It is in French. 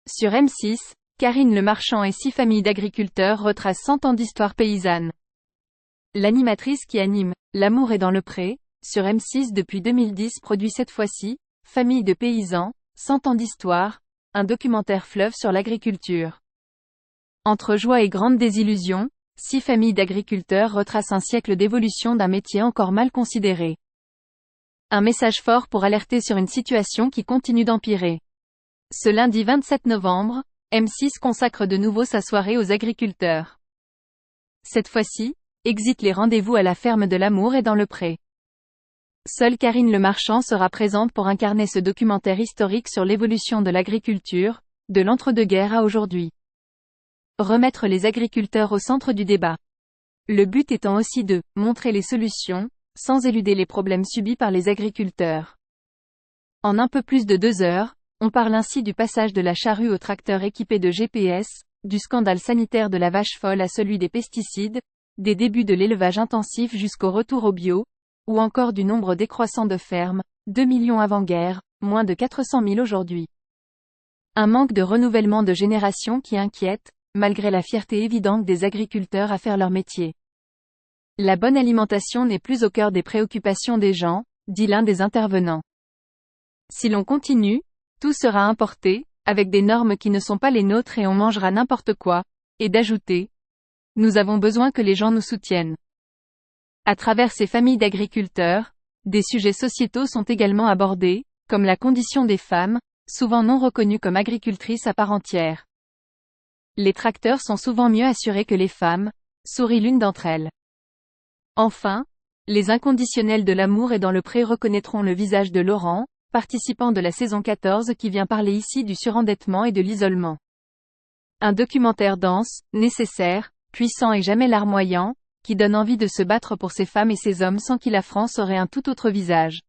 Sur M6, Karine Le Marchand et 6 familles d'agriculteurs retracent 100 ans d'histoire paysanne. L'animatrice qui anime « L'amour est dans le pré » sur M6 depuis 2010 produit cette fois-ci « Famille de paysans, 100 ans d'histoire », un documentaire fleuve sur l'agriculture. Entre joie et grande désillusion, 6 familles d'agriculteurs retracent un siècle d'évolution d'un métier encore mal considéré. Un message fort pour alerter sur une situation qui continue d'empirer. Ce lundi 27 novembre, M6 consacre de nouveau sa soirée aux agriculteurs. Cette fois-ci, exit les rendez-vous à la ferme de l'Amour et dans le Pré. Seule Karine Le Marchand sera présente pour incarner ce documentaire historique sur l'évolution de l'agriculture, de l'entre-deux-guerres à aujourd'hui. Remettre les agriculteurs au centre du débat. Le but étant aussi de montrer les solutions, sans éluder les problèmes subis par les agriculteurs. En un peu plus de 2 heures, on parle ainsi du passage de la charrue au tracteur équipé de GPS, du scandale sanitaire de la vache folle à celui des pesticides, des débuts de l'élevage intensif jusqu'au retour au bio, ou encore du nombre décroissant de fermes, 2 millions avant-guerre, moins de 400 000 aujourd'hui. Un manque de renouvellement de génération qui inquiète, malgré la fierté évidente des agriculteurs à faire leur métier. La bonne alimentation n'est plus au cœur des préoccupations des gens, dit l'un des intervenants. Si l'on continue, tout sera importé, avec des normes qui ne sont pas les nôtres et on mangera n'importe quoi, et d'ajouter « Nous avons besoin que les gens nous soutiennent ». À travers ces familles d'agriculteurs, des sujets sociétaux sont également abordés, comme la condition des femmes, souvent non reconnues comme agricultrices à part entière. Les tracteurs sont souvent mieux assurés que les femmes, sourit l'une d'entre elles. Enfin, les inconditionnels de l'Amour et dans le Pré reconnaîtront le visage de Laurent, participant de la saison 14 qui vient parler ici du surendettement et de l'isolement. Un documentaire dense, nécessaire, puissant et jamais larmoyant, qui donne envie de se battre pour ces femmes et ces hommes sans qui la France aurait un tout autre visage.